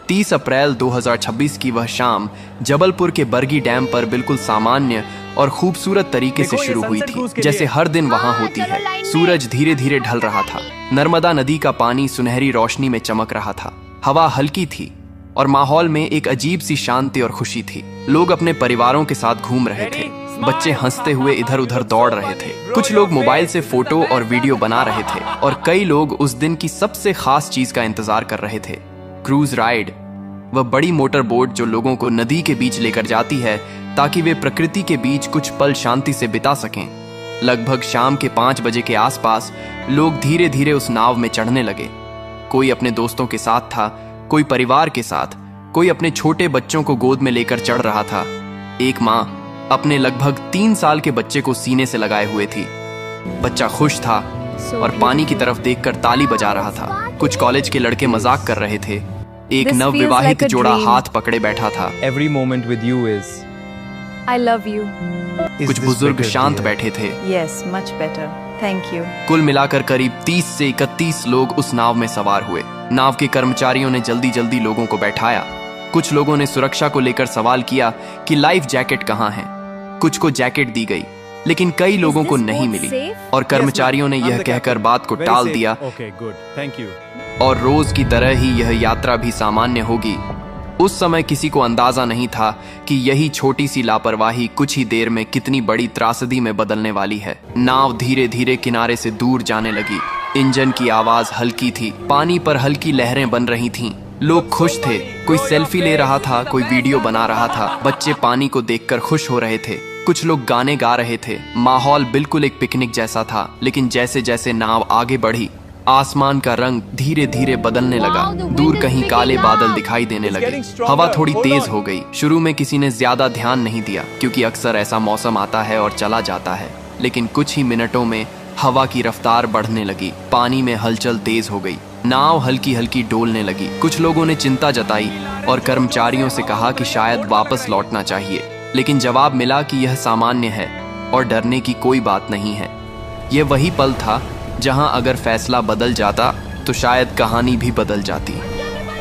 30 अप्रैल 2026 की वह शाम जबलपुर के बरगी डैम पर बिल्कुल सामान्य और खूबसूरत तरीके से शुरू हुई थी, जैसे हर दिन वहां होती है। सूरज धीरे धीरे ढल रहा था। नर्मदा नदी का पानी सुनहरी रोशनी में चमक रहा था। हवा हल्की थी और माहौल में एक अजीब सी शांति और खुशी थी। लोग अपने परिवारों के साथ घूम रहे थे। बच्चे हंसते हुए इधर उधर दौड़ रहे थे। कुछ लोग मोबाइल से फोटो और वीडियो बना रहे थे और कई लोग उस दिन की सबसे खास चीज का इंतजार कर रहे थे, क्रूज राइड। वह बड़ी मोटर बोट जो लोगों को नदी के बीच लेकर जाती है ताकि वे प्रकृति के बीच कुछ पल शांति से बिता सकें। लगभग शाम के 5 बजे के आसपास लोग धीरे धीरे उस नाव में चढ़ने लगे। कोई अपने दोस्तों के साथ था, कोई परिवार के साथ, कोई अपने छोटे बच्चों को गोद में लेकर चढ़ रहा था। एक माँ अपने लगभग 3 साल के बच्चे को सीने से लगाए हुए थी। बच्चा खुश था और पानी की तरफ देखकर ताली बजा रहा था। कुछ कॉलेज के लड़के मजाक कर रहे थे। एक नवविवाहित जोड़ा हाथ पकड़े बैठा था। Every moment with you is I love you. कुछ बुजुर्ग शांत बैठे थे। Yes, much better. Thank you. कुल मिलाकर करीब 30 से 31 लोग उस नाव में सवार हुए। नाव के कर्मचारियों ने जल्दी जल्दी लोगों को बैठाया। कुछ लोगों ने सुरक्षा को लेकर सवाल किया कि लाइफ जैकेट कहाँ है। कुछ को जैकेट दी गई, लेकिन कई लोगों को नहीं मिली और कर्मचारियों ने यह कहकर बात को टाल दिया और रोज की तरह ही यह यात्रा भी सामान्य होगी। उस समय किसी को अंदाजा नहीं था कि यही छोटी सी लापरवाही कुछ ही देर में कितनी बड़ी त्रासदी में बदलने वाली है। नाव धीरे धीरे किनारे से दूर जाने लगी। इंजन की आवाज हल्की थी। पानी पर हल्की लहरें बन रही थीं। लोग खुश थे। कोई सेल्फी ले रहा था, कोई वीडियो बना रहा था। बच्चे पानी को देखकर खुश हो रहे थे। कुछ लोग गाने गा रहे थे। माहौल बिल्कुल एक पिकनिक जैसा था। लेकिन जैसे जैसे नाव आगे बढ़ी, आसमान का रंग धीरे धीरे बदलने लगा। दूर कहीं काले बादल दिखाई देने लगे। हवा थोड़ी तेज हो गई। शुरू में किसी ने ज्यादा ध्यान नहीं दिया, क्योंकि अक्सर ऐसा मौसम आता है और चला जाता है। लेकिन कुछ ही मिनटों में हवा की रफ्तार बढ़ने लगी। पानी में हलचल तेज हो गई। नाव हल्की हल्की डोलने लगी। कुछ लोगों ने चिंता जताई और कर्मचारियों से कहा कि शायद वापस लौटना चाहिए, लेकिन जवाब मिला कि यह सामान्य है और डरने की कोई बात नहीं है। यह वही पल था जहां अगर फैसला बदल जाता तो शायद कहानी भी बदल जाती।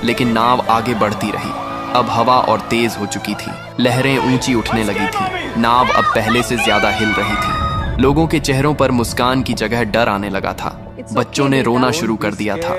लेकिन नाव आगे बढ़ती रही। अब हवा और तेज हो चुकी थी। लहरें ऊंची उठने लगी थी। नाव अब पहले से ज्यादा हिल रही थी। लोगों के चेहरों पर मुस्कान की जगह डर आने लगा था। बच्चों ने रोना शुरू कर दिया था।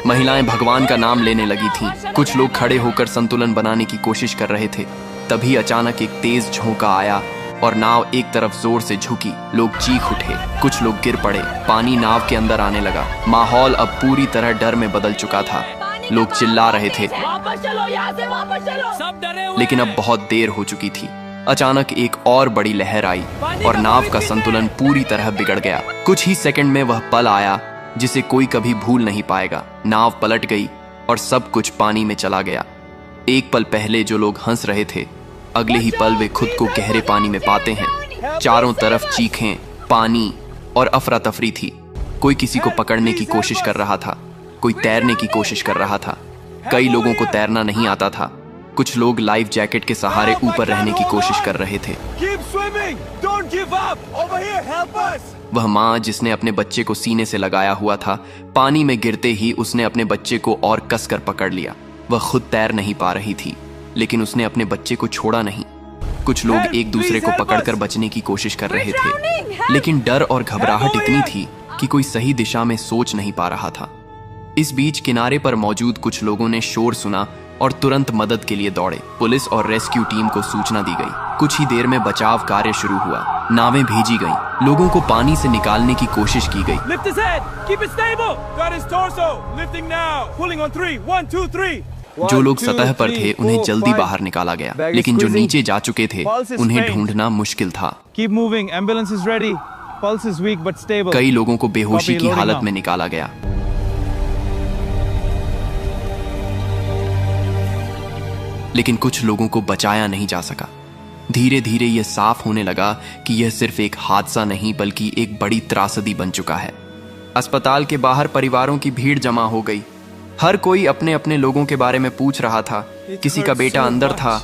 महिलाएं भगवान का नाम लेने लगी थीं। कुछ लोग खड़े होकर संतुलन बनाने की कोशिश कर रहे थे। तभी अचानक एक तेज झोंका आया और नाव एक तरफ जोर से झुकी। लोग चीख उठे। कुछ लोग गिर पड़े। पानी नाव के अंदर आने लगा। माहौल अब पूरी तरह डर में बदल चुका था। लोग चिल्ला रहे थे, वापस चलो, यहाँ से वापस चलो। सब डरे हुए। लेकिन अब बहुत देर हो चुकी थी। अचानक एक और बड़ी लहर आई और नाव का संतुलन पूरी तरह बिगड़ गया। कुछ ही सेकंड में वह पल आया जिसे कोई कभी भूल नहीं पाएगा। नाव पलट गई और सब कुछ पानी में चला गया। एक पल पहले जो लोग हंस रहे थे, अगले ही पल वे खुद को गहरे पानी में पाते हैं। चारों तरफ चीखें, पानी और अफरा तफरी थी। कोई किसी को पकड़ने की कोशिश कर रहा था, कोई तैरने की कोशिश कर रहा था। कई लोगों को तैरना नहीं आता था। कुछ लोग लाइफ जैकेट के सहारे ऊपर रहने की कोशिश कर रहे थे। वह माँ जिसने अपने बच्चे को सीने से लगाया हुआ था, पानी में गिरते ही उसने अपने बच्चे को और कसकर पकड़ लिया। वह खुद तैर नहीं पा रही थी, लेकिन उसने अपने बच्चे को छोड़ा नहीं। कुछ लोग एक दूसरे को पकड़कर बचने की कोशिश कर रहे थे, लेकिन डर और घबराहट इतनी थी कि कोई सही दिशा में सोच नहीं पा रहा था। इस बीच किनारे पर मौजूद कुछ लोगों ने शोर सुना और तुरंत मदद के लिए दौड़े। पुलिस और रेस्क्यू टीम को सूचना दी गई। कुछ ही देर में बचाव कार्य शुरू हुआ। नावें भेजी गईं। लोगों को पानी से निकालने की कोशिश की गई। जो लोग सतह पर थे उन्हें जल्दी बाहर निकाला गया, लेकिन जो नीचे जा चुके थे उन्हें ढूंढना मुश्किल था। कई लोगों को बेहोशी की हालत में निकाला गया। लेकिन कुछ लोगों को बचाया नहीं जा सका। धीरे धीरे यह साफ होने लगा कि यह सिर्फ एक हादसा नहीं बल्कि एक बड़ी त्रासदी बन चुका है। अस्पताल के बाहर परिवारों की भीड़ जमा हो गई। हर कोई अपने अपने लोगों के बारे में पूछ रहा था। किसी का बेटा अंदर था।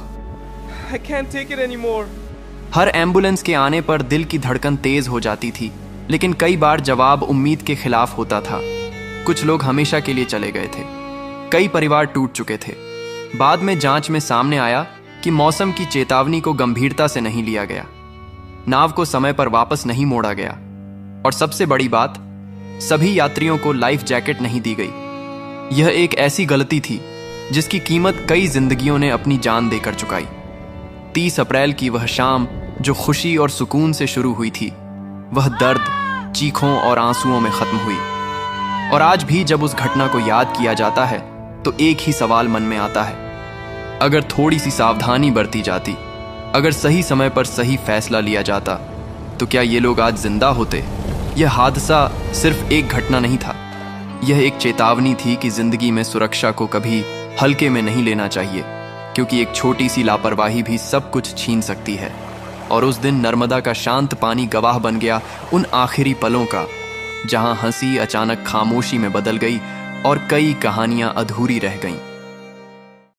हर एम्बुलेंस के आने पर दिल की धड़कन तेज हो जाती थी, लेकिन कई बार जवाब उम्मीद के खिलाफ होता था। कुछ लोग हमेशा के लिए चले गए थे। कई परिवार टूट चुके थे। बाद में जांच में सामने आया कि मौसम की चेतावनी को गंभीरता से नहीं लिया गया, नाव को समय पर वापस नहीं मोड़ा गया और सबसे बड़ी बात, सभी यात्रियों को लाइफ जैकेट नहीं दी गई। यह एक ऐसी गलती थी जिसकी कीमत कई जिंदगियों ने अपनी जान देकर चुकाई। 30 अप्रैल की वह शाम जो खुशी और सुकून से शुरू हुई थी, वह दर्द, चीखों और आंसुओं में खत्म हुई। और आज भी जब उस घटना को याद किया जाता है तो एक ही सवाल मन में आता है, अगर थोड़ी सी सावधानी बरती जाती, अगर सही समय पर सही फैसला लिया जाता, तो क्या ये लोग आज जिंदा होते? यह हादसा सिर्फ एक घटना नहीं था, यह एक चेतावनी थी कि जिंदगी में सुरक्षा को कभी हल्के में नहीं लेना चाहिए, क्योंकि एक छोटी सी लापरवाही भी सब कुछ छीन सकती है। और उस दिन नर्मदा का शांत पानी गवाह बन गया उन आखिरी पलों का, जहां हंसी अचानक खामोशी में बदल गई और कई कहानियां अधूरी रह गईं।